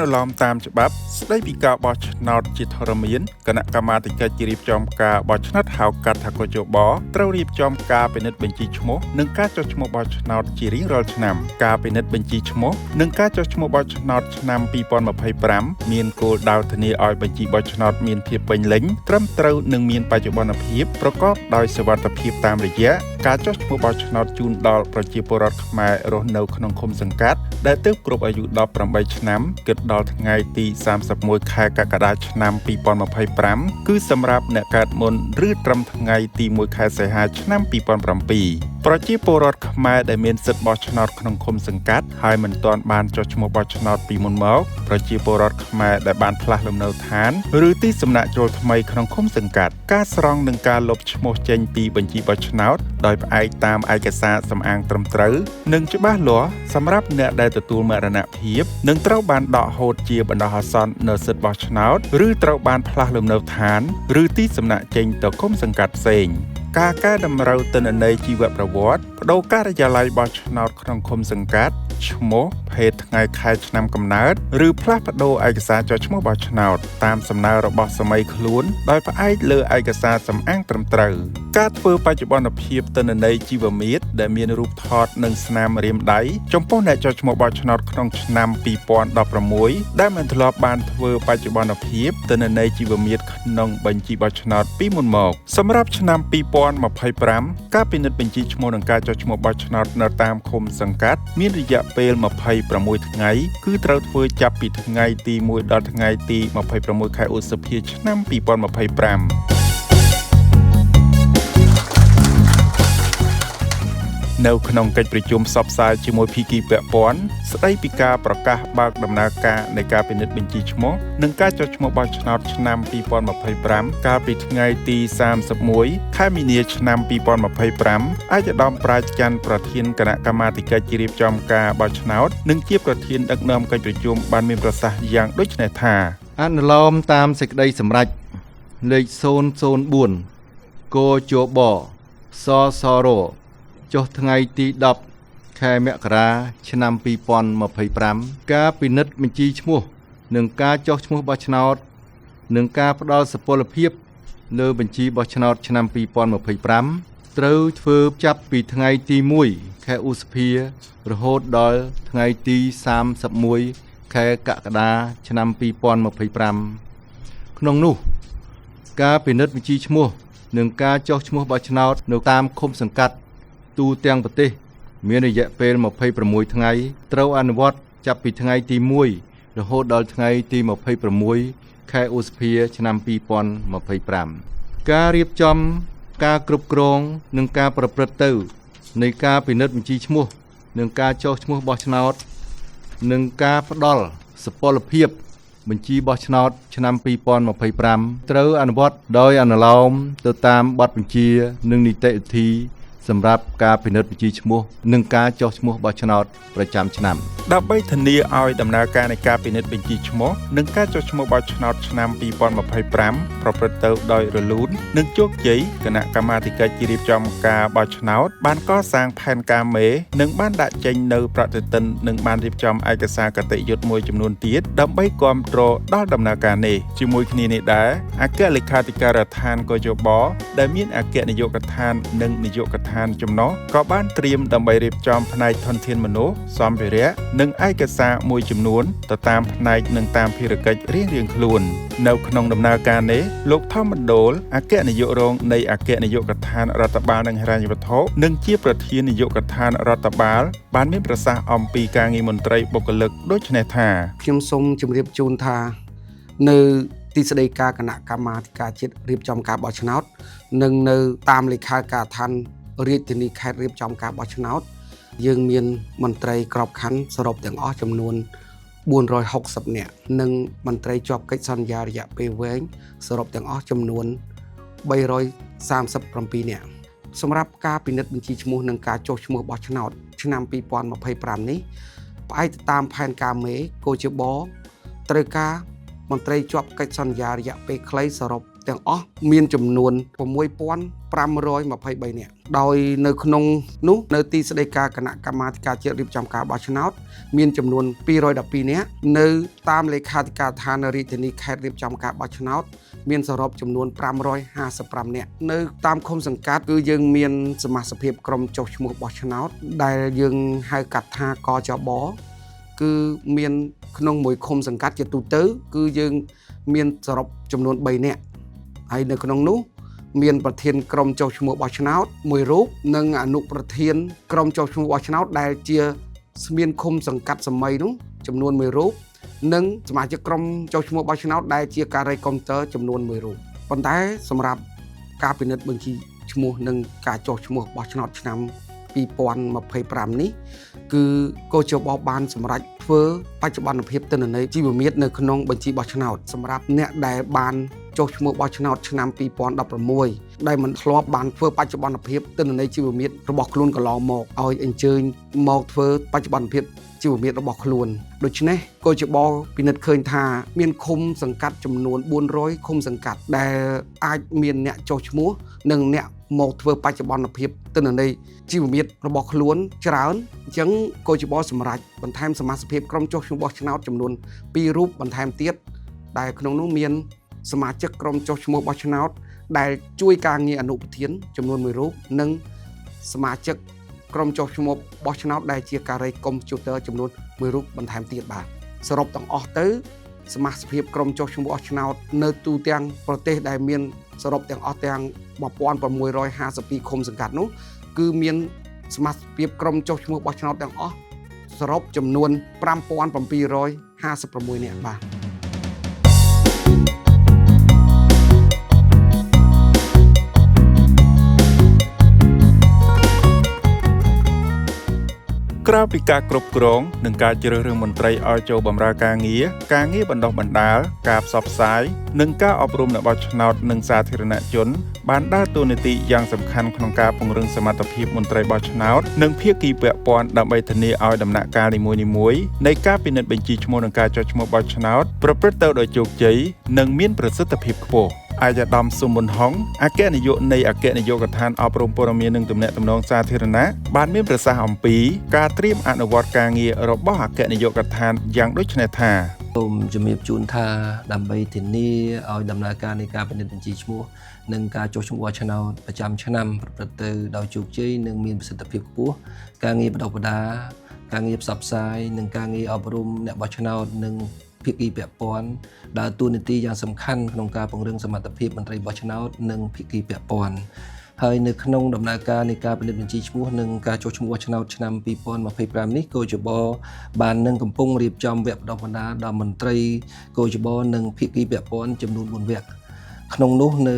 នុឡោមតាមច្បាប់ស្ដីពីការបោះឆ្នោតជាធរមានគណៈកម្មាធិការជារៀបចំការបោះឆ្នោតហៅកាត់ថាកោជបត្រូវរៀបចំការពិនិត្យបញ្ជីឈ្មោះនិងការចុះឈ្មោះបោះឆ្នោតជារៀងរាល់ឆ្នាំការពិនិត្យបញ្ជីឈ្មោះនិងការចុះឈ្មោះបោះឆ្នោតឆ្នាំ2025មានគោលដៅធានាឲ្យបញ្ជីបោះឆ្នោតមានភាពពេញលេញត្រឹមត្រូវនិងមានបច្ចុប្បន្នភាពប្រកបដោយសុវត្ថិភាពតាមរយៈការចុះឈ្មោះបោះឆ្នោតជូនដល់ប្រជាពលរដ្ឋខ្មែររស់នៅក្នុងឃុំសង្កាត់ដែលទើបគ្រប់អាយុ18ឆ្នាំគិតដល់ថ្ងៃទី31ខែកក្កដាឆ្នាំ2025គឺសម្រាប់អ្នកកើតមុនឬត្រឹមថ្ងៃទី1ខែសីហាឆ្នាំ2007ប្រជាពលរដ្ឋខ្មែរដែលមានសិទ្ធិបោះឆ្នោតក្នុងឃុំសង្កាត់ហើយមិនទាន់បានចុះឈ្មោះបោះឆ្នោតពីមុនមកប្រជាពលរដ្ឋខ្មែរដែលបានផ្លាស់លំនៅឋានឬទីសំណាក់ចូលថ្មីក្នុងឃុំសង្កាត់ការស្រង់និងការលុបឈ្មោះចេញពីបញ្ជីបោះឆ្នោតដោយផ្អែកតាមឯកសារសំអាងត្រឹមត្រូវនិងច្បាស់លាស់សម្រាប់អ្នកដែលទទួលមរណភាពនឹងត្រូវបានដកហូតជាបណ្ដោះអាសន្ននៅសិទ្ធិបោះឆ្នោតឬត្រូវបានផ្លាស់លំនៅឋានឬទីសំណាក់ចេញទៅឃុំសង្កាត់ផ្សេងការកែតម្រូវទិន្នន័យជីវប្រវត្តិបដូរការិយាល័យបោះឆ្នោតក្នុងឃុំសង្កាត់ឈ្មោះភេទថ្ងៃខែឆ្នាំកំណើតឬផ្លាស់ប្ដូរឯកសារចុះឈ្មោះបោះឆ្នោតតាមសំណើរបស់សម័យខ្លួនដោយផ្អែកលើឯកសារសំអាងត្រឹមត្រូវការធ្វើបច្ចុប្បន្នភាពទិន្នន័យជីវមាត្រដែលមានរូបថតនិងស្នាមរាមដៃចំពោះអ្នកចុះឈ្មោះបោះឆ្នោតក្នុងឆ្នាំ2016ដែលមិនធ្លាប់បានធ្វើបច្ចុប្បន្នភាពទិន្នន័យជីវមាត្រក្នុងបញ្ជីបោះឆ្នោតពីមុនមកសម្រាប់ឆ្នាំ2025ការពិនិត្យបញ្ជីឈ្មោះនិងការចុះឈ្មោះបោះឆ្នោតនៅតាមឃុំសង្កាត់មានរយៈពេល26ថ្ងៃគឺត្រូវធ្វើចាប់ពីថ្ងៃទី1ដល់ថ្ងៃទី26ខែឧសភាឆ្នាំ2025នៅក្នុងកិច្ចប្រជុំផ្សព្វផ្សាយជាមួយភាគីពាក់ព័ន្ធស្ដីពីការប្រកាសបើកដំណើរការនៃការពិនិត្យបញ្ជីឈ្មោះនិងការចុះឈ្មោះបោះឆ្នោតឆ្នាំ2025កាលពីថ្ងៃទី31ខែមីនាឆ្នាំ2025ឯកឧត្តមប្រាជ្ញច័ន្ទប្រធានគណៈកម្មាធិការជារៀបចំការបោះឆ្នោតនិងជាប្រធានដឹកនាំកិច្ចប្រជុំបានមានប្រសាសន៍យ៉ាងដូចនេះថាអនុលោមតាមសេចក្តីសម្រេចលេខ004កជបសសរចុះថ្ងៃទី10ខែមករាឆ្នាំ2025ការពិនិត្យបញ្ជីឈ្មោះនិងការចុះឈ្មោះបោះឆ្នោតនិងការផ្ដល់សុពលភាពលើបញ្ជីបោះឆ្នោតឆ្នាំ2025ត្រូវធ្វើចាប់ពីថ្ងៃទី1ខែឧសភារហូតដល់ថ្ងៃទី31ខែកក្កដាឆ្នាំ2025ក្នុងនោះការពិនិត្យបញ្ជីឈ្មោះនិងការចុះឈ្មោះបោះឆ្នោតនៅតាមឃុំសង្កាត់ទូទាំងប្រទេសមានរយៈពេល26ថ្ងៃត្រូវអនុវត្តចាប់ពីថ្ងៃទី1រហូតដល់ថ្ងៃទី26ខែឧសភាឆ្នាំ2025ការរៀបចំការគ្រប់គ្រងនិងការប្រព្រឹត្តទៅនៃការពិនិត្យបញ្ជីឈ្មោះនិងការចុះឈ្មោះបោះឆ្នោតនិងការផ្ដល់សុពលភាពបញ្ជីបោះឆ្នោតឆ្នាំ2025ត្រូវអនុវត្តដោយអនុលោមទៅតាមបទបញ្ជានិងនីតិវិធីសម្រាប់ការពិនិត្យបញ្ជីឈ្មោះនិងការចុះឈ្មោះបោះឆ្នោតប្រចាំឆ្នាំដើម្បីធានាឲ្យដំណើរការនៃការពិនិត្យបញ្ជីឈ្មោះនិងការចុះឈ្មោះបោះឆ្នោតឆ្នាំ2025ប្រព្រឹត្តទៅដោយរលូននិងជោគជ័យគណៈកម្មាធិការជារៀបចំការបោះឆ្នោតបានកសាងផែនការមេនិងបានដាក់ចេញនៅប្រតិទិននិងបានរៀបចំឯកសារគតិយុត្តមួយចំនួនទៀតដើម្បីគាំទ្រដល់ដំណើរការនេះជាមួយគ្នានេះដែរអគ្គលេខាធិការដ្ឋានកជបដែលមានអគ្គនាយកដ្ឋាននិងនាយកដ្ឋានចំណុះក៏បានត្រៀមដើម្បីរៀបចំផ្នែកធនធានមនុស្សសម្ភារៈនិងឯកសារមួយចំនួនទៅតាមផ្នែកនិងតាមភារកិច្ចរៀងៗខ្លួននៅក្នុងដំណើរការនេះលោកថមមណ្ឌលអគ្គនាយករងនៃអគ្គនាយកដ្ឋានរដ្ឋបាលនិងហិរញ្ញវត្ថុនិងជាប្រធាននាយកដ្ឋានរដ្ឋបាលបានមានប្រសាសន៍អំពីការងារមន្ត្រីបុគ្គលិកដូចនេះថាខ្ញុំសូមជម្រាបជូនថានៅទីស្តីការគណៈកម្មាធិការជាតិរៀបចំការបោះឆ្នោតនិងនៅតាមលេខាការដ្ឋានរាជធានីខេត្តរៀបចំការបោះឆ្នោតយើងមានមន្ត្រីក្របខ័ណ្ឌសរុបទាំងអស់ចំនួន460នាក់និងមន្ត្រីជាប់កិច្ចសន្យារយៈពេលវែងសរុបទាំងអស់ចំនួន337នាក់សម្រាប់ការពិនិត្យបញ្ជីឈ្មោះនិងការចុះឈ្មោះបោះឆ្នោតឆ្នាំ2025នេះផ្អែកតាមផែនការមេកោជបត្រូវការ មន្ត្រីជាប់កិច្ចសន្យារយៈពេលខ្លីសរុបទាំងអស់មានចំនួន 6523 នាក់ដោយនៅក្នុងនោះនៅទីស្តីការគណៈកម្មាធិការជាតិរៀបចំការបោះឆ្នោតមានចំនួន212នាក់នៅតាមលេខាធិការដ្ឋានរាជធានីខេត្តរៀបចំការបោះឆ្នោតមានសរុបចំនួន555នាក់នៅតាមឃុំសង្កាត់គឺយើងមានសមាជិកក្រុមចុះឈ្មោះបោះឆ្នោតដែលយើងហៅកាត់ថាកចបគឺមានក្នុងមួយឃុំសង្កាត់ជាទូទៅគឺយើងមានសរុបចំនួន3នាក់ហើយនៅក្នុងនោះមានប្រធានក្រុមចុះឈ្មោះបោះឆ្នោតមួយរូបនិងអនុប្រធានក្រុមចុះឈ្មោះបោះឆ្នោតដែលជាស្មានឃុំសង្កាត់សម័យនោះចំនួន1រូបនិងសមាជិកក្រុមចុះឈ្មោះបោះឆ្នោតដែលជាការីកុំព្យូទ័រចំនួន1រូបប៉ុន្តែសម្រាប់ការពិនិត្យបញ្ជីឈ្មោះនិងការចុះឈ្មោះបោះឆ្នោតឆ្នាំ2025នេះគឺកោជបបានសម្រេចធ្វើបច្ចុប្បន្នភាពទិន្នន័យជីវមាត្រនៅក្នុងបញ្ជីបោះឆ្នោតសម្រាប់អ្នកដែលបានចុះឈ្មោះបោះឆ្នោតឆ្នាំ2016ដែលមិនធ្លាប់បានធ្វើបច្ចុប្បន្នភាពទិន្នន័យជីវមាត្ររបស់ខ្លួនកន្លងមកឲ្យអញ្ជើញមកធ្វើបច្ចុប្បន្នភាពជីវមាត្ររបស់ខ្លួនដូច្នេះកោជបពិនិត្យឃើញថាមានឃុំសង្កាត់ចំនួន400ឃុំសង្កាត់ដែលអាចមានអ្នកចុះឈ្មោះនិងអ្នកមកធ្វើបច្ចុប្បន្នភាពទិន្នន័យជីវមាត្ររបស់ខ្លួនច្រើនអញ្ចឹងកោជបសម្រាប់បន្ថែមសមាជិកក្រុមចុះឈ្មោះបោះឆ្នោតចំនួន2រូបបន្ថែមទៀតដែលក្នុងនោះមានសមាជិកក្រុមចុះឈ្មោះបោះឆ្នោតដែលជួយការងារអនុប្រធានចំនួន1រូបនិងសមាជិកក្រុមចុះឈ្មោះបោះឆ្នោតដែលជាការីកុំព្យូទ័រចំនួន1រូបបន្ថែមទៀតបាទសរុបទាំងអស់ទៅសមាជិកក្រុមចុះឈ្មោះបោះឆ្នោតនៅទូទាំងប្រទេសដែលមានសរុបទាំងអស់ទាំង1652ឃុំសង្កាត់នោះគឺមានសមាជិកក្រុមចុះឈ្មោះបោះឆ្នោតទាំងអស់សរុបចំនួន5756នាក់បាទក្រៅពីការគ្រប់គ្រងនិងការជ្រើសរើសមន្ត្រីឲ្យចូលបម្រើការងារបណ្ដុះបណ្ដាលការផ្សព្វផ្សាយនិងការអប់រំអ្នកបោះឆ្នោតនិងសាធារណជនបានដើរតួនាទីយ៉ាងសំខាន់ក្នុងការពង្រឹងសមត្ថភាពមន្ត្រីបោះឆ្នោតនិងភាគីពាក់ព័ន្ធដើម្បីធានាឲ្យដំណាក់កាលនីមួយៗនៃការពិនិត្យបញ្ជីឈ្មោះនិងការចុះឈ្មោះបោះឆ្នោតប្រព្រឹត្តទៅដោយជោគជ័យនិងមានប្រសិទ្ធភាពខ្ពស់អាយដាមស៊ុំប៊ុនហុងអគ្គនាយកនៃអគ្គនាយកដ្ឋានអប់រំព័ត៌មាននិងទំនាក់ទំនងសាធារណៈបានមានប្រសាសន៍អំពីការត្រៀមអនុវត្តការងាររបស់អគ្គនាយកដ្ឋានយ៉ាងដូចនេះថាសូមជំរាបជូនថាដើម្បីធានាឲ្យដំណើរការនៃការពិនិត្យបញ្ជីឈ្មោះនិងការចុះឈ្មោះបោះឆ្នោតប្រចាំឆ្នាំប្រព្រឹត្តទៅដោយជោគជ័យនិងមានប្រសិទ្ធភាពខ្ពស់ការងារបណ្ដុះបណ្ដាលការងារផ្សព្វផ្សាយនិងការងារអប់រំអ្នកបោះឆ្នោតនិងភាគីពាក់ព័ន្ធដើរតួនាទីយ៉ាងសំខាន់ក្នុងការពង្រឹងសមត្ថភាពមន្ត្រីបោះឆ្នោតនិងភាគីពាក់ព័ន្ធហើយនៅក្នុងដំណើរការនៃការពិនិត្យបញ្ជីឈ្មោះនិងការចុះឈ្មោះបោះឆ្នោតឆ្នាំ2025នេះកោជបបាននឹងកំពុងរៀបចំវគ្គបណ្ដុះបណ្ដាលដល់មន្ត្រីកោជបនិងភាគីពាក់ព័ន្ធចំនួន4វគ្គក្នុងនោះនៅ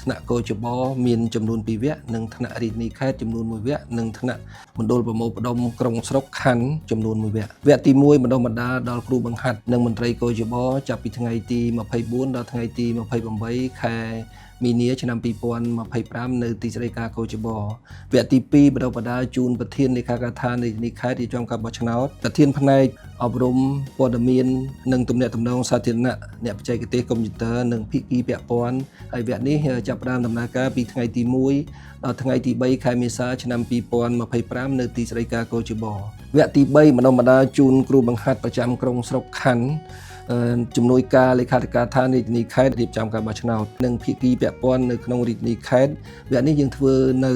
ថ្នាក់កោជបមានចំនួន2វគ្គនិងថ្នាក់រាជធានីខេត្តចំនួន1វគ្គនិងថ្នាក់មណ្ឌលប្រមូលផ្ដុំក្រុងស្រុកខណ្ឌចំនួន1វគ្គវគ្គទី1បណ្ដុះបណ្ដាលដល់គ្រូបង្ហាត់និងមន្ត្រីកោជបចាប់ពីថ្ងៃទី24ដល់ថ្ងៃទី28ខែមីនាឆ្នាំ2025នៅទីស្តីការកោជបវគ្គទី2បណ្ដុះបណ្ដាលជូនប្រធានលេខាធិការរាជធានីខេត្តរៀបចំការបោះឆ្នោតប្រធានផ្នែកអប់រំព័ត៌មាននិងទំនាក់ទំនងសាធារណៈអ្នកបច្ចេកទេសកុំព្យូទ័រនិងភាគីពាក់ព័ន្ធហើយវគ្គនេះចាប់ផ្ដើមដំណើរការពីថ្ងៃទី1ដល់ថ្ងៃទី3ខែមេសាឆ្នាំ2025នៅទីស្តីការកោជបវគ្គទី3បណ្ដុះបណ្ដាលជូនគ្រូបង្ហាត់ប្រចាំក្រុងស្រុកខណ្ឌជំនួយការលេខាធិការដ្ឋានរាជធានីខេត្តរៀបចំការបោះឆ្នោតនិងភាគីពាក់ព័ន្ធនៅក្នុងរាជធានីខេត្តវគ្គនេះយើងធ្វើនៅ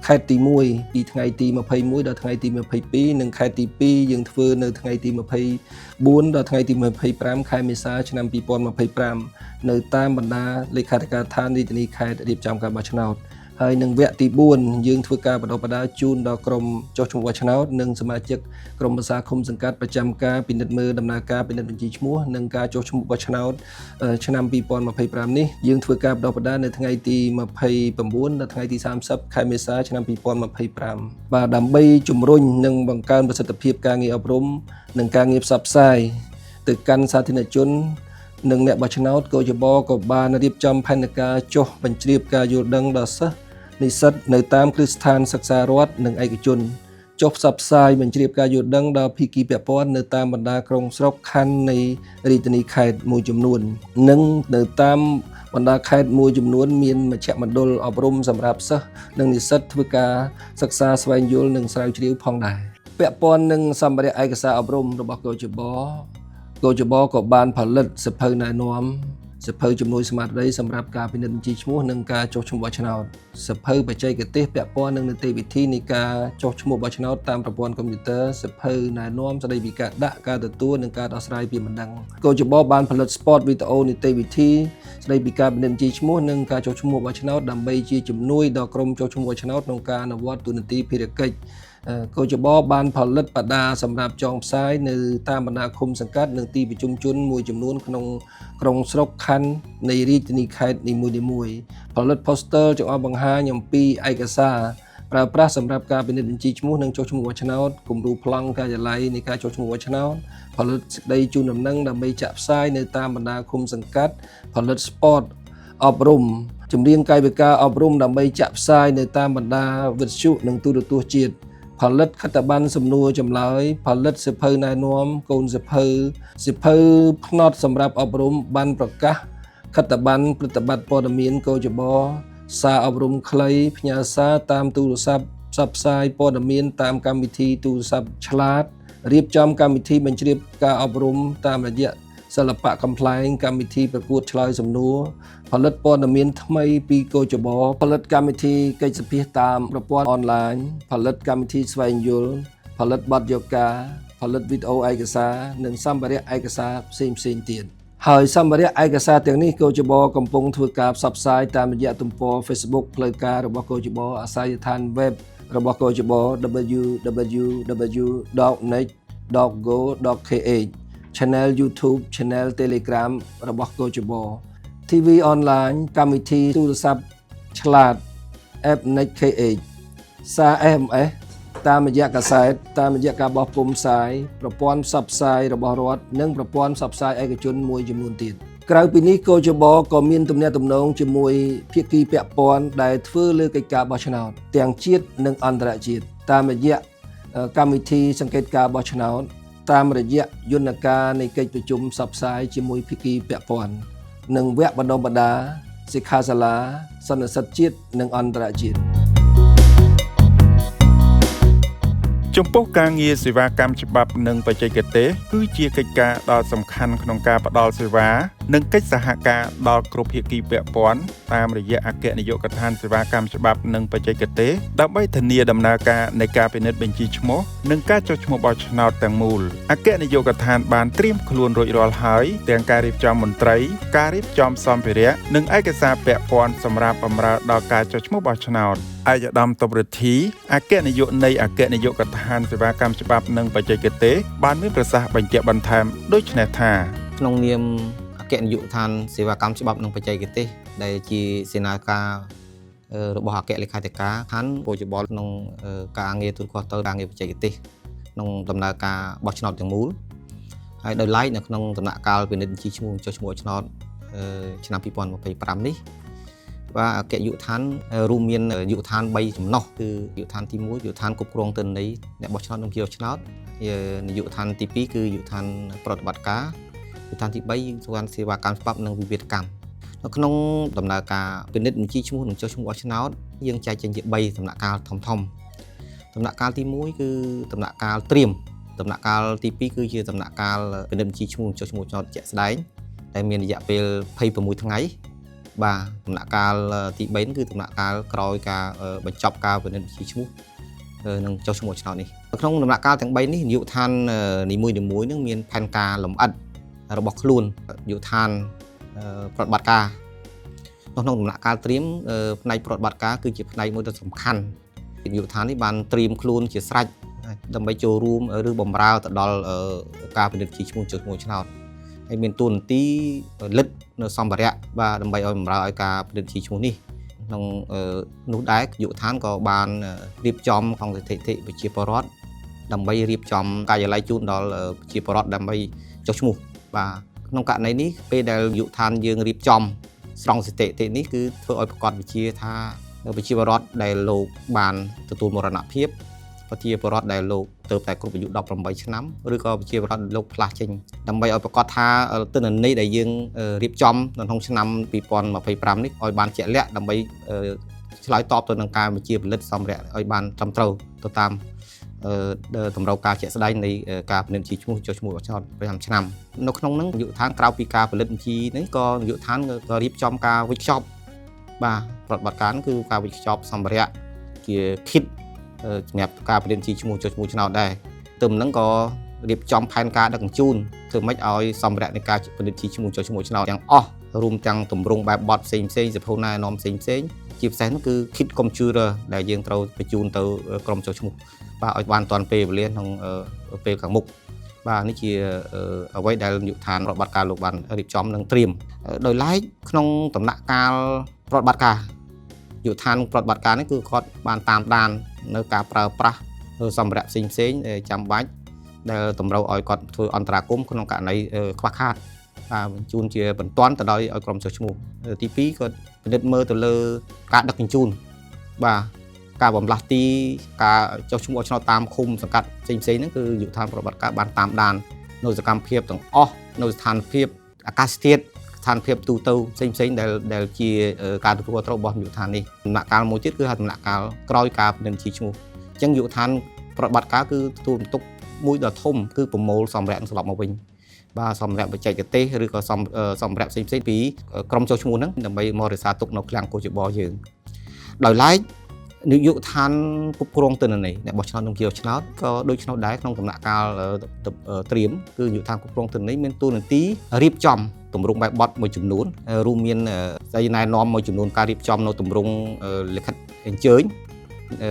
ខេត្តទី1ពីថ្ងៃទី21ដល់ថ្ងៃទី22និងខេត្តទី2យើងធ្វើនៅថ្ងៃទី24ដល់ថ្ងៃទី25ខែមេសាឆ្នាំ2025នៅតាមបណ្ដាលេខាធិការដ្ឋានរាជធានីខេត្តរៀបចំការបោះឆ្នោតហើយនឹងវគ្គទី4យើងធ្វើការបណ្ដុះបណ្ដាលជូនដល់ក្រុមចុះឈ្មោះបោះឆ្នោតនិងសមាជិកក្រុមប្រឹក្សាឃុំសង្កាត់ប្រចាំការពិនិត្យមើលដំណើរការពិនិត្យបញ្ជីឈ្មោះនិងការចុះឈ្មោះបោះឆ្នោតឆ្នាំ2025នេះយើងធ្វើការបណ្ដុះបណ្ដាលនៅថ្ងៃទី29ដល់ថ្ងៃទី30ខែមេសាឆ្នាំ2025បាទដើម្បីជំរុញនិងបង្កើនប្រសិទ្ធភាពការងារអប់រំនិងការងារផ្សព្វផ្សាយទៅកាន់សាធារណជននិងអ្នកបោះឆ្នោតកោជបក៏បានរៀបចំផែនការចុះបញ្ជ្រាបការយល់ដឹងដល់សិស្សនិស្សិតនៅតាមគ្រឹះស្ថានសិក្សារដ្ឋនិងឯកជន ចុះផ្សព្វផ្សាយបញ្ជ្រាបការយល់ដឹងដល់ភាគីពាក់ព័ន្ធនៅតាមបណ្ដាក្រុងស្រុកខណ្ឌនៃរាជធានីខេត្តមួយចំនួននិងនៅតាមបណ្ដាខេត្តមួយចំនួនមានមជ្ឈមណ្ឌលអប់រំសម្រាប់សិស្សនិងនិស្សិតធ្វើការសិក្សាស្វែងយល់និងស្រាវជ្រាវផងដែរពាក់ព័ន្ធនឹងសម្ភារៈឯកសារអប់រំរបស់កោជបក៏បានផលិតសៀវភៅណែនាំសៀវភៅជំនួយស្មារតីសម្រាប់ការពិនិត្យបញ្ជីឈ្មោះនិងការចុះឈ្មោះបោះឆ្នោតសៀវភៅបច្ចេកទេសពាក់ព័ន្ធនឹងនីតិវិធីនៃការចុះឈ្មោះបោះឆ្នោតតាមប្រព័ន្ធកុំព្យូទ័រសៀវភៅណែនាំស្តីពីការដាក់ការទទួលនិងការដោះស្រាយពាក្យបណ្ដឹងកោជបបានផលិត spot វីដេអូនីតិវិធីស្តីពីការពិនិត្យបញ្ជីឈ្មោះនិងការចុះឈ្មោះបោះឆ្នោតដើម្បីជាជំនួយដល់ក្រុមចុះឈ្មោះបោះឆ្នោតក្នុងការអនុវត្តទូនាទីភារកិច្ចកោជបបានផលិតបដាសម្រាប់ចងផ្សាយនៅតាមបណ្ដាឃុំសង្កាត់និងទីប្រជុំជនមួយចំនួនក្នុងក្រុងស្រុកខណ្ឌនៃរាជធានីខេត្តនីមួយៗផលិត poster ចង្អុលបង្ហាញអំពីឯកសារប្រើប្រាស់សម្រាប់ការពិនិត្យបញ្ជីឈ្មោះនិងចុះឈ្មោះបោះឆ្នោតគំរូប្លង់ការិយាល័យនៃការចុះឈ្មោះបោះឆ្នោតផលិតសេចក្តីជូនដំណឹងដើម្បីចាក់ផ្សាយនៅតាមបណ្ដាឃុំសង្កាត់ផលិត spot អប់រំចម្រៀងកាយវិការអប់រំដើម្បីចាក់ផ្សាយនៅតាមបណ្ដាវិទ្យុនិងទូរទស្សន៍ជាតិផលិតខិត្តប័ណ្ណសំណួរចម្លើយផលិតសៀវភៅណែនាំកូនសៀវភៅផ្នត់សម្រាប់អប់រំបានប្រកាសខិត្តប័ណ្ណប្រតិបត្តិព័ត៌មានកោជបសារអប់រំខ្លីផ្ញើសារតាមទូរស័ព្ទផ្សព្វផ្សាយព័ត៌មានតាមកម្មវិធីទូរស័ព្ទឆ្លាតរៀបចំកម្មវិធីបញ្ជ្រាបការអប់រំតាមរយៈសិល្បៈកំ pl ែងកម្មវិធីប្រកួតឆ្លើយសំណួរផលិតព័ត៌មានថ្មីពីកោជបផលិតកម្មវិធីកិច្ចសភាតាមប្រព័ន្ធអនឡាញផលិតកម្មវិធីស្វែងយល់ផលិតបទយកាផលិតវីដេអូឯកសារនិងសម្ភារៈឯកសារផ្សេងៗទៀតហើយសម្ភារៈឯកសារទាំងនេះកោជបកំពុងធ្វើការផ្សព្វផ្សាយតាមរយៈទំព័រ Facebook ផ្លូវការរបស់កោជបអាសយដ្ឋាន web របស់កោជប www.net.go.kh Channel YouTube Channel Telegram របស់កោជប TV online កម្មវិធីទូរស័ព្ទឆ្លាត App Net.kh សារ SMS តាមរយៈកាសែតតាមរយៈការបោះពុម្ពផ្សាយប្រព័ន្ធផ្សព្វផ្សាយរបស់រដ្ឋនិងប្រព័ន្ធផ្សព្វផ្សាយឯកជនមួយចំនួនទៀតក្រៅពីនេះកោជបក៏មានទំនាក់ទំនងជាមួយភាគីពាក់ព័ន្ធដែលធ្វើលើកិច្ចការបោះឆ្នោតទាំងជាតិនិងអន្តរជាតិតាមរយៈកម្មវិធីសង្កេតការបោះឆ្នោតតាមរយៈយន្តការនៃកិច្ចប្រជុំផ្សព្វផ្សាយជាមួយភាគីពាក់ព័ន្ធនិងវគ្គបណ្ដុះបណ្ដាលសិក្ខាសាលាសន្និសីទជាតិនិងអន្តរជាតិចំពោះការងារសេវាកម្មច្បាប់និងបច្ចេកទេសគឺជាកិច្ចការដ៏សំខាន់ក្នុងការផ្តល់សេវានិងកិច្ចសហការដល់គ្រប់ភាគីពាក់ព័ន្ធតាមរយៈអគ្គនាយកដ្ឋានសេវាកម្មច្បាប់និងបច្ចេកទេសដើម្បីធានាដំណើរការនៃការពិនិត្យបញ្ជីឈ្មោះនិងការចុះឈ្មោះបោះឆ្នោតទាំងមូលអគ្គនាយកដ្ឋានបានត្រៀមខ្លួនរួចរាល់ហើយទាំងការរៀបចំមន្ត្រីការរៀបចំសម្ភារៈនិងឯកសារពាក់ព័ន្ធសម្រាប់បម្រើដល់ការចុះឈ្មោះបោះឆ្នោតឯកឧត្តមតុបរិទ្ធីអគ្គនាយកនៃអគ្គនាយកដ្ឋានសេវាកម្មច្បាប់និងបច្ចេកទេសបានមានប្រសាសន៍បញ្ជាក់បន្ថែមដូចនេះថាក្នុងនាមអគ្គនាយកដ្ឋានសេវាកម្មច្បាប់និងបច្ចេកទេសដែលជាសេនាការរបស់អគ្គលេខាធិការខណ្ឌកោជបក្នុងការងារទូតខុសទៅការងារបច្ចេកទេសក្នុងដំណើរការបោះឆ្នោតទាំងមូលហើយដោយឡែកនៅក្នុងដំណាក់កាលពិនិត្យបញ្ជីឈ្មោះចុះឈ្មោះឆ្នោតឆ្នាំ2025នេះបាទអគ្គនាយកដ្ឋានរួមមាននាយកដ្ឋាន3ចំណុះគឺនាយកដ្ឋានទី1នាយកដ្ឋានគ្រប់គ្រងទិន្នន័យអ្នកបោះឆ្នោតនិងជាឆ្នោតនាយកដ្ឋានទី2គឺនាយកដ្ឋានប្រតិបត្តិការនាយកដ្ឋានទី3គឺសេវាកម្មច្បាប់និងវិវាទកម្មនៅក្នុងដំណើរការពិនិត្យបញ្ជីឈ្មោះនិងចុះឈ្មោះបោះឆ្នោតយើងចែកចេញជា3ដំណាក់កាលធំដំណាក់កាលទី1គឺដំណាក់កាលត្រៀមដំណាក់កាលទី2គឺជាដំណាក់កាលពិនិត្យបញ្ជីឈ្មោះចុះឈ្មោះឆ្នោតជាក់ស្ដែងដែលមានរយៈពេល26ថ្ងៃបាទដំណាក់កាលទី3គឺដំណាក់កាលក្រោយការបញ្ចប់ការពិនិត្យបញ្ជីឈ្មោះនិងចុះឈ្មោះឆ្នោតនេះក្នុងដំណាក់កាលទាំង3នេះនាយកដ្ឋាននីមួយៗនឹងមានផែនការលម្អិតរបស់ខ្លួននាយកដ្ឋានប្រតិបត្តិការក្នុងដំណាក់កាលត្រៀមផ្នែកប្រតិបត្តិការគឺជាផ្នែកមួយដ៏សំខាន់នាយកដ្ឋាននេះបានត្រៀមខ្លួនជាស្រេចដើម្បីចូលរួមឬបម្រើទៅដល់ការពិនិត្យបញ្ជីឈ្មោះចុះឈ្មោះឆ្នោតហើយមានតួនាទីលិតនៅសម្ភារៈបាទដើម្បីឲ្យបម្រើឲ្យការពិនិត្យបញ្ជីឈ្មោះនេះក្នុងនោះដែរនាយកដ្ឋានក៏បានរៀបចំក្នុងសិទ្ធិប្រជាពលរដ្ឋដើម្បីរៀបចំការិយាល័យជូនដល់ប្រជាពលរដ្ឋដើម្បីចុះឈ្មោះបាទក្នុងករណីនេះពេលដែលនាយកដ្ឋានយើងរៀបចំស្រង់សិទ្ធិនេះគឺធ្វើឲ្យប្រកាសវិជាថាប្រជាពលរដ្ឋដែលលោកបានទទួលមរណភាព ប្រជាពលរដ្ឋដែលលោកទៅតែគ្រប់អាយុ18ឆ្នាំឬក៏ប្រជាពលរដ្ឋលោកផ្លាស់ចេញដើម្បីឲ្យប្រកាសថាទិន្នន័យដែលយើងរៀបចំនៅក្នុងឆ្នាំ2025នេះឲ្យបានជាក់លាក់ដើម្បីឆ្លើយតបទៅនឹងការបញ្ជាផលិតសម្ភារៈឲ្យបានត្រឹមត្រូវទៅតាមតម្រូវការជាក់ស្ដែងនៃការផលិតបញ្ជីឈ្មោះចុះឈ្មោះបោះឆ្នោតប្រចាំឆ្នាំនៅក្នុងនោះនាយកដ្ឋានក្រៅពីការផលិតបញ្ជីនេះក៏នាយកដ្ឋានក៏រៀបចំការវិខ្ចប់បាទប្រតិបត្តិការគឺការវិខ្ចប់សម្ភារៈជា kit សម្រាប់ការផលិតបញ្ជីឈ្មោះចុះឈ្មោះឆ្នោតដែរទៅនឹងក៏រៀបចំផែនការដឹកជញ្ជូនធ្វើម៉េចឲ្យសម្ភារៈនៃការផលិតបញ្ជីឈ្មោះចុះឈ្មោះឆ្នោតទាំងអស់រួមទាំងទម្រង់បែបបទផ្សេងៗសភៅណែនាំផ្សេងៗជាពិសេសនោះគឺ kit computer ដែលយើងត្រូវបញ្ជូនទៅក្រុមចុះឈ្មោះបាទឲ្យបានទាន់ពេលវេលាក្នុងពេលខាងមុខបាទនេះជាអ្វីដែលនាយកដ្ឋានប្រតិបត្តិការលោកបានរៀបចំនិងត្រៀមដោយឡែកក្នុងដំណាក់កាលប្រតិបត្តិការនាយកដ្ឋានប្រតិបត្តិការនេះគឺគាត់បានតាមដាននៅការប្រើប្រាស់សម្ភារៈផ្សេងៗចាំបាច់ដែលតម្រូវឲ្យគាត់ធ្វើអន្តរាគមន៍ក្នុងករណីខ្វះខាតបាទបញ្ជូនជាបន្ទាន់ទៅដល់ឲ្យក្រុមចុះឈ្មោះទី2គាត់ពិនិត្យមើលទៅលើការដឹកជញ្ជូនបាទការបំលាស់ទីការចុះឈ្មោះឆ្នោតតាមឃុំសង្កាត់ផ្សេងៗហ្នឹងគឺនាយកដ្ឋានប្រតិបត្តិការបានតាមដាននៅសកម្មភាពទាំងអស់នៅស្ថានភាពអាកាសធាតុស្ថានភាពទូទៅផ្សេងៗដែលជាការទទួលត្រូវរបស់នាយកដ្ឋាននេះដំណាក់កាលមួយទៀតគឺហៅដំណាក់កាលក្រោយការបញ្ជីឈ្មោះអញ្ចឹងនាយកដ្ឋានប្រតិបត្តិការគឺទទួលបន្ទុកមួយដ៏ធំគឺប្រមូលសម្ភារៈស្លាប់មកវិញបាទសម្ភារៈបច្ចេកទេសឬក៏សម្ភារៈផ្សេងៗពីក្រុមចុះឈ្មោះហ្នឹងដើម្បីមករក្សាទុកនៅឃ្លាំងកោជបយើងដោយឡែកនាយកដ្ឋានគ្រប់គ្រងទិន្នន័យអ្នកបោះឆ្នោតនិងជាឆ្នោតក៏ដូចឆ្នោតដែរក្នុងដំណាក់កាលត្រៀមគឺនាយកដ្ឋានគ្រប់គ្រងទិន្នន័យមានតួនាទីរៀបចំទម្រង់បែបបទមួយចំនួនរួមមានស្ដីណែនាំមួយចំនួនការរៀបចំនៅទម្រង់លិខិតអញ្ជើញ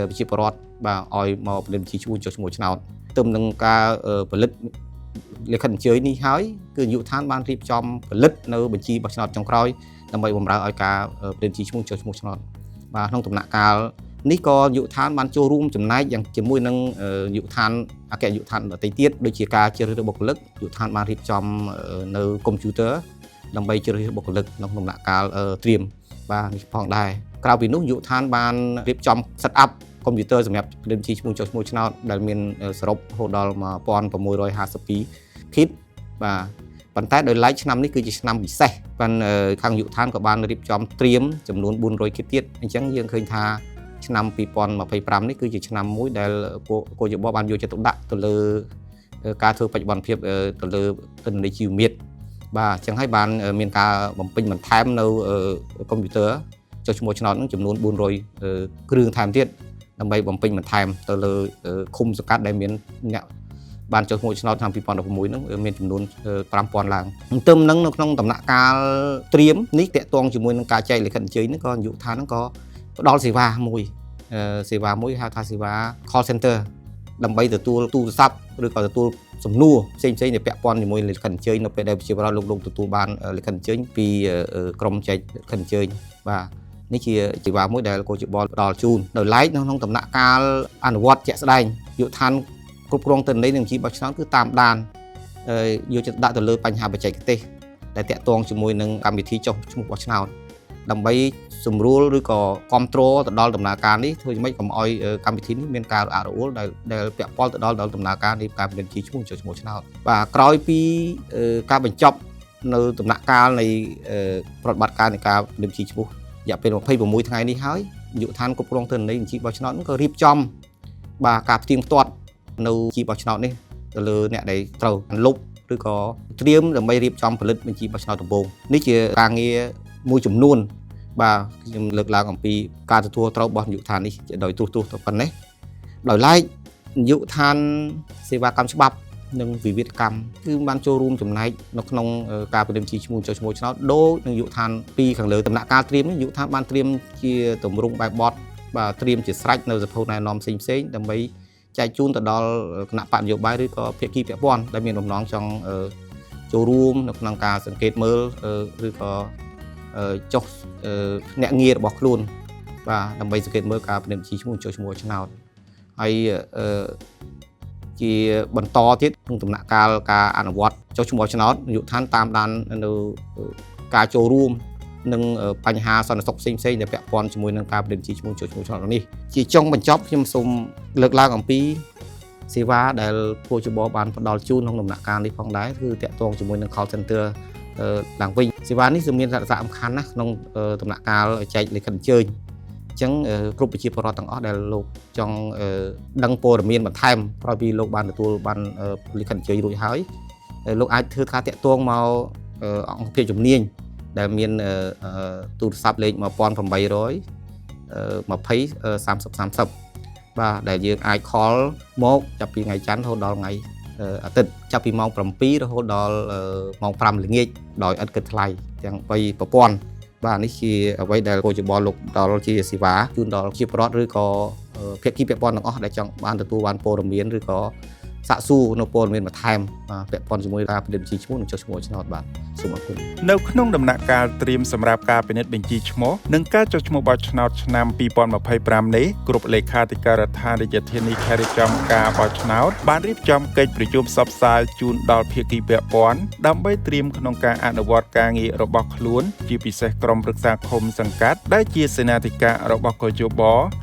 ប្រជាពលរដ្ឋបាទឲ្យមកផលិតបញ្ជីឈ្មោះចុះឈ្មោះឆ្នោតទើបនឹងការផលិតលិខិតអញ្ជើញនេះហើយគឺនាយកដ្ឋានបានរៀបចំផលិតនៅបញ្ជីបោះឆ្នោតចុងក្រោយដើម្បីបម្រើឲ្យការផលិតបញ្ជីឈ្មោះចុះឈ្មោះឆ្នោតបាទក្នុងដំណាក់កាលនេះក៏នាយកដ្ឋានបានចូលរួមចំណែកយ៉ាងជាមួយនឹងនាយកដ្ឋានអគ្គនាយកដ្ឋានដទៃទៀតដូចជាការជ្រើសរើសបុគ្គលិកនាយកដ្ឋានបានរៀបចំនៅកុំព្យូទ័រដើម្បីជ្រើសរើសបុគ្គលិកក្នុងដំណាក់កាលត្រៀមបាទនេះផងដែរក្រៅពីនោះនាយកដ្ឋានបានរៀបចំ set up កុំព្យូទ័រសម្រាប់ផលិតបញ្ជីឈ្មោះចុះឈ្មោះឆ្នោតដែលមានសរុបរហូតដល់1652 kit បាទប៉ុន្តែដោយឡែកឆ្នាំនេះគឺជាឆ្នាំពិសេសបានខាងនាយកដ្ឋានក៏បានរៀបចំត្រៀមចំនួន400 kit ទៀតអញ្ចឹងយើងឃើញថាឆ្នាំ2025នេះគឺជាឆ្នាំមួយដែលគោលយោបល់បានយកចិត្តទុកដាក់ទៅលើការធ្វើបច្ចុប្បន្នភាពទៅលើទិន្នន័យជីវមាត្របាទអញ្ចឹងហើយបានមានការបំពេញបន្ថែមនៅកុំព្យូទ័រចុះឈ្មោះឆ្នោតនឹងចំនួន400គ្រឿងថែមទៀតដើម្បីបំពេញបន្ថែមទៅលើឃុំសង្កាត់ដែលមានអ្នកបានចុះឈ្មោះឆ្នោតឆ្នាំ2016ហ្នឹងមានចំនួន 5000 ឡើងទន្ទឹមនឹងនៅក្នុងដំណាក់កាលត្រៀមនេះតាក់ទងជាមួយនឹងការចែកលិខិតអញ្ជើញហ្នឹងក៏នាយកដ្ឋានហ្នឹងក៏ផ្ដល់សេវាមួយហៅថាសេវា call center ដើម្បីទទួលទូរស័ព្ទឬក៏ទទួលសំណួរផ្សេងៗដែលពាក់ព័ន្ធជាមួយលិខិតអញ្ជើញនៅពេលដែលប្រជាពលរដ្ឋលោកទទួលបានលិខិតអញ្ជើញពីក្រុមចែកលិខិតអញ្ជើញបាទនេះជាសេវាមួយដែលគោលយោបល់ផ្ដល់ជូនដោយឡែកនៅក្នុងដំណាក់កាលអនុវត្តជាក់ស្ដែងនាយកដ្ឋានគ្រប់គ្រងទិន្នន័យនឹងជីបោះឆ្នោតគឺតាមដានយកចិត្តដាក់ទៅលើបញ្ហាបច្ចេកទេសដែលតាក់ទងជាមួយនឹងកម្មវិធីចុះឈ្មោះបោះឆ្នោតដើម្បីសម្រួលឬក៏គ្រប់គ្រងទៅដល់ដំណើរការនេះធ្វើយ៉ាងម៉េចកុំឲ្យកម្មវិធីនេះមានការរអាក់រអួលដែលពាក់ព័ន្ធទៅដល់ដំណើរការនៃការផលិតជីឈ្មោះចុះឈ្មោះឆ្នោតបាទក្រោយពីការបញ្ចប់នៅដំណាក់កាលនៃប្រតិបត្តិការនៃការផលិតជីឈ្មោះរយៈពេល26ថ្ងៃនេះហើយនាយកដ្ឋានគ្រប់គ្រងទិន្នន័យជីបោះឆ្នោតនោះក៏រៀបចំបាទការផ្ទៀងផ្ទាត់នៅជីបោះឆ្នោតនេះទៅលើអ្នកដែលត្រូវលុបឬក៏ត្រៀមដើម្បីរៀបចំផលិតបញ្ជីបោះឆ្នោតដំបូងនេះជាការងារមួយចំនួនបាទខ្ញុំលើកឡើងអំពីការទទួលត្រូវរបស់នាយកដ្ឋាននេះដោយទូទៅប៉ុណ្ណេះដោយឡែកនាយកដ្ឋានសេវាកម្មច្បាប់និងវិវាទកម្មគឺបានចូលរួមចំណែកនៅក្នុងការផលិតបញ្ជីឈ្មោះចុះឈ្មោះឆ្នោតដោយនាយកដ្ឋានពីខាងលើដំណាក់កាលត្រៀមនេះនាយកដ្ឋានបានត្រៀមជាទម្រង់បែបបទបាទត្រៀមជាស្រេចនៅសភៅណែនាំផ្សេងៗដើម្បីចែកជូនទៅដល់គណៈបកនយោបាយឬក៏ភាគីពាក់ព័ន្ធដែលមានបំណងចង់ចូលរួមនៅក្នុងការសង្កេតមើលឬក៏ចុះអ្នកងាររបស់ខ្លួនបាទដើម្បីសង្កេតមើលការផលិតបញ្ជីឈ្មោះចុះឈ្មោះឆ្នោតហើយជាបន្តទៀតក្នុងដំណាក់កាលការអនុវត្តចុះឈ្មោះឆ្នោតនាយកដ្ឋានតាមដាននៅការចូលរួម នឹងបញ្ហាសន្តិសុខផ្សេងៗដែលពាក់ព័ន្ធជាមួយនឹងការប្រតិបត្តិឈ្មោះចូលឈ្មោះឆ្នោតនេះជាចុងបញ្ចប់ខ្ញុំសូមលើកឡើងអំពីសេវាដែលពលជបបានផ្ដល់ជូនក្នុងដំណាក់កាលនេះផងដែរគឺតាក់ទងជាមួយនឹង call center ឡើងវិញសេវានេះគឺមានសារៈសំខាន់ណាស់ក្នុងដំណាក់កាលចែកលិខិតអញ្ជើញអញ្ចឹងគ្រប់ប្រជាពលរដ្ឋទាំងអស់ដែលលោកចង់ដឹងព័ត៌មានបន្ថែមក្រោយពីលោកបានទទួលបានលិខិតអញ្ជើញរួចហើយលោកអាចធ្វើការតាក់ទងមកអង្គភាពជំនាញដែលមានទូរស័ព្ទលេខ1800 20 30 30 បាទដែលយើងអាច call មកចាប់ពីថ្ងៃច័ន្ទរហូតដល់ថ្ងៃអាទិត្យចាប់ពីម៉ោង 7 រហូតដល់ម៉ោង 5 ល្ងាចដោយឥតគិតថ្លៃទាំង3ប្រព័ន្ធបាទនេះជាអ្វីដែលពលជបលោកដល់ជាសេវាជូនដល់ជាពលរដ្ឋឬក៏ភាគីពាក់ព័ន្ធទាំងអស់ដែលចង់បានទទួលបានព័ត៌មានឬក៏សាកសួរនៅព័ត៌មានបន្ថែមពាក់ព័ន្ធជាមួយការពិនិត្យបញ្ជីឈ្មោះនិងចុះឈ្មោះឆ្នោតបាទសូមអរគុណ នៅក្នុងដំណាក់កាលត្រៀមសម្រាប់ការពិនិត្យបញ្ជីឈ្មោះនិងការចុះឈ្មោះបោះឆ្នោតឆ្នាំ2025នេះគ្រប់លេខាធិការដ្ឋានរាជធានីខេត្តរៀបចំការបោះឆ្នោតបានរៀបចំកិច្ចប្រជុំផ្សព្វផ្សាយជូនដល់ភាគីពាក់ព័ន្ធដើម្បីត្រៀមក្នុងការអនុវត្តការងាររបស់ខ្លួនជាពិសេសក្រុមប្រឹក្សាឃុំសង្កាត់ដែលជាសេនាធិការរបស់កយប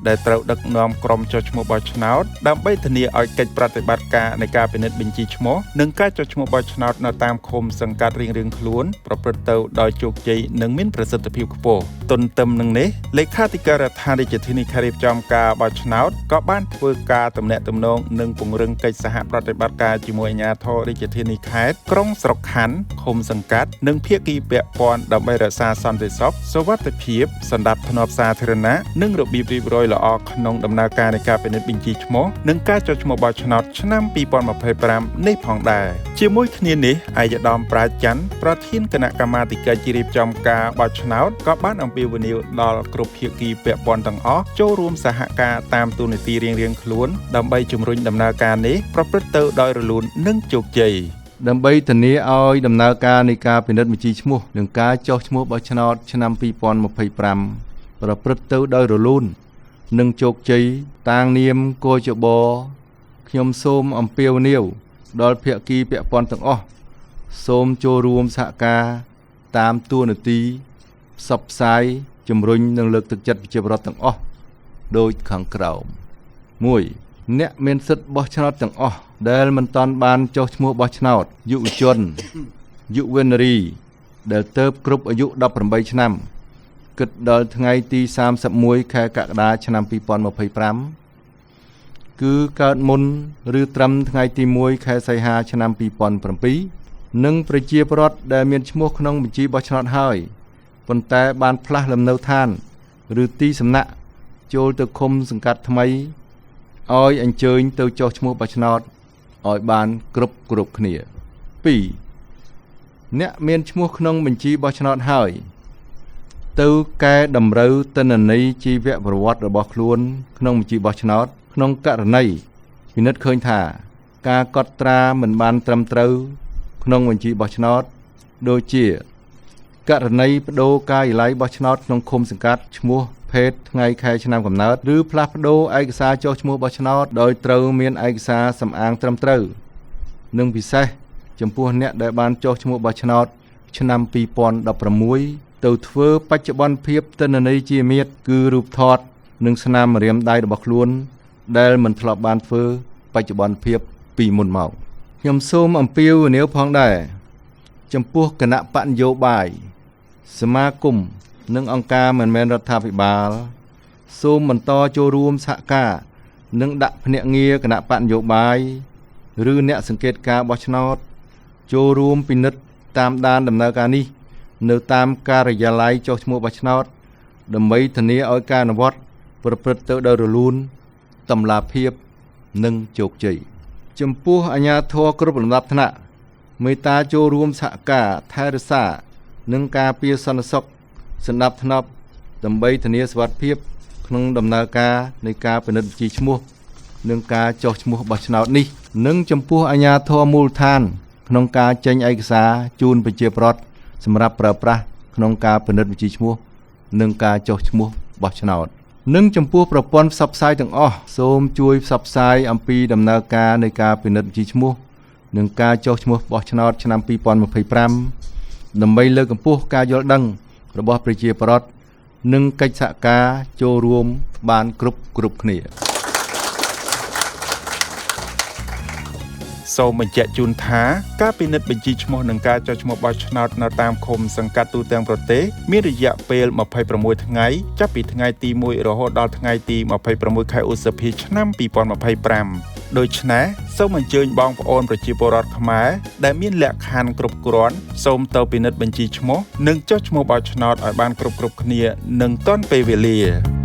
ដែលត្រូវដឹកនាំក្រុមចុះឈ្មោះបោះឆ្នោតដើម្បីធានាឲ្យកិច្ចប្រតិបត្តិការនៃការពិនិត្យបញ្ជីឈ្មោះនិងការចុះឈ្មោះបោះឆ្នោតនៅតាមឃុំសង្កាត់រៀងៗខ្លួនប្រព្រឹត្តទៅដោយជោគជ័យនិងមានប្រសិទ្ធភាពខ្ពស់ទន្ទឹមនឹងនេះលេខាធិការដ្ឋានរាជធានីខេត្តរៀបចំការបោះឆ្នោតក៏បានធ្វើការទំនាក់ទំនងនិងពង្រឹងកិច្ចសហប្រតិបត្តិការជាមួយអាជ្ញាធររាជធានីខេត្តក្រុងស្រុកខណ្ឌឃុំសង្កាត់និងភាគីពាក់ព័ន្ធដើម្បីរក្សាសន្តិសុខសុវត្ថិភាពសណ្ដាប់ធ្នាប់សាធារណៈនិងរបៀបរៀបរយល្អក្នុងដំណើរការនៃការពិនិត្យបញ្ជីឈ្មោះនិងការចុះឈ្មោះបោះឆ្នោតឆ្នាំ2025នេះផងដែរជាមួយគ្នានេះឯកឧត្តមប្រាជ្ញច័ន្ទប្រធានគណៈកម្មាធិការរៀបចំការបោះឆ្នោតក៏បានអំពាវនាវដល់គ្រប់ភាគីពាក់ព័ន្ធទាំងអស់ចូលរួមសហការតាមទូនាទីរៀងៗខ្លួនដើម្បីជំរុញដំណើរការនេះប្រព្រឹត្តទៅដោយរលូននិងជោគជ័យ ដើម្បីធានាឲ្យដំណើរការនៃការពិនិត្យបញ្ជីឈ្មោះនិងការចុះឈ្មោះបោះឆ្នោតឆ្នាំ2025ប្រព្រឹត្តទៅដោយរលូននិងជោគជ័យតាងនាមកយបខ្ញុំសូមអំពាវនាវដល់ភាគីពាក់ព័ន្ធទាំងអស់សូមចូលរួមសហការតាមទូនាទីផ្សព្វផ្សាយជំរុញនិងលើកទឹកចិត្តប្រជាពលរដ្ឋទាំងអស់ដូចខាងក្រោម 1. អ្នកមានសិទ្ធិបោះឆ្នោតទាំងអស់ដែលមិនទាន់បានចុះឈ្មោះបោះឆ្នោតយុវជនយុវនារីដែលទើបគ្រប់អាយុ18ឆ្នាំគិតដល់ថ្ងៃទី31ខែកក្កដាឆ្នាំ2025គឺកើតមុនឬត្រឹមថ្ងៃទី1ខែសីហាឆ្នាំ2007និងប្រជាពលរដ្ឋដែលមានឈ្មោះក្នុងបញ្ជីបោះឆ្នោតហើយប៉ុន្តែបានផ្លាស់លំនៅឋានឬទីសំណាក់ចូលទៅឃុំសង្កាត់ថ្មីឲ្យអញ្ជើញទៅចុះឈ្មោះបោះឆ្នោតឲ្យបានគ្រប់គ្នា 2. អ្នកមានឈ្មោះក្នុងបញ្ជីបោះឆ្នោតហើយទៅកែតម្រូវទិន្នន័យជីវប្រវត្តិរបស់ខ្លួនក្នុងបញ្ជីបោះឆ្នោតក្នុងករណីពិនិត្យឃើញថាការកត់ត្រាមិនបានត្រឹមត្រូវក្នុងបញ្ជីបោះឆ្នោតដូចជាករណីប្តូរការិយាល័យបោះឆ្នោតក្នុងឃុំសង្កាត់ឈ្មោះភេទថ្ងៃខែឆ្នាំកំណើតឬផ្លាស់ប្តូរឯកសារចុះឈ្មោះបោះឆ្នោតដោយត្រូវមានឯកសារសំអាងត្រឹមត្រូវនិងពិសេសចំពោះអ្នកដែលបានចុះឈ្មោះបោះឆ្នោតឆ្នាំ2016ទៅធ្វើបច្ចុប្បន្នភាពទិន្នន័យជាមាត្រគឺរូបថតនិងស្នាមម្រាមដៃរបស់ខ្លួនដែលមិនធ្លាប់បានធ្វើបច្ចុប្បន្នភាពពីមុនមកខ្ញុំសូមអំពាវនាវផងដែរចំពោះគណៈបកនយោបាយសមាគមនិងអង្គការមិនមែនរដ្ឋាភិបាលសូមបន្តចូលរួមសហការនិងដាក់ភ្នាក់ងារគណៈបកនយោបាយឬអ្នកសង្កេតការបោះឆ្នោតចូលរួមពិនិត្យតាមដានដំណើរការនេះនៅតាមការិយាល័យចុះឈ្មោះបោះឆ្នោតដើម្បីធានាឲ្យការអនុវត្តប្រព្រឹត្តទៅដោយរលូនតម្លាភាពនិងជោគជ័យចំពោះអាជ្ញាធរគ្រប់លំដាប់ថ្នាក់មេត្តាចូលរួមសហការថែរក្សានិងការពារសន្តិសុខសណ្ដាប់ធ្នាប់ដើម្បីធានាសុវត្ថិភាពក្នុងដំណើរការនៃការពិនិត្យបញ្ជីឈ្មោះនិងការចុះឈ្មោះបោះឆ្នោតនេះនិងចំពោះអាជ្ញាធរមូលដ្ឋានក្នុងការចេញឯកសារជូនប្រជាពលរដ្ឋសម្រាប់ប្រើប្រាស់ក្នុងការពិនិត្យបញ្ជីឈ្មោះនិងការចុះឈ្មោះបោះឆ្នោតនិងចំពោះប្រព័ន្ធផ្សព្វផ្សាយទាំងអស់សូមជួយផ្សព្វផ្សាយអំពីដំណើរការនៃការពិនិត្យបញ្ជីឈ្មោះនិងការចុះឈ្មោះបោះឆ្នោតឆ្នាំ2025ដើម្បីលើកកម្ពស់ការយល់ដឹង របស់ប្រជាពលរដ្ឋនិងកិច្ចសហការចូលរួមបានគ្រប់គ្នា សូមបញ្ជាក់ជូនថាការពិនិត្យបញ្ជីឈ្មោះនិងការចុះឈ្មោះបោះឆ្នោតនៅតាមឃុំសង្កាត់ទូទាំងប្រទេសមានរយៈពេល26ថ្ងៃចាប់ពីថ្ងៃទី1រហូតដល់ថ្ងៃទី26ខែឧសភាឆ្នាំ2025ដូច្នេះសូមអញ្ជើញបងប្អូនប្រជាពលរដ្ឋខ្មែរដែលមានលក្ខខណ្ឌគ្រប់គ្រាន់សូមទៅពិនិត្យបញ្ជីឈ្មោះនិងចុះឈ្មោះបោះឆ្នោតឲ្យបានគ្រប់គ្នានឹងទាន់ពេលវេលា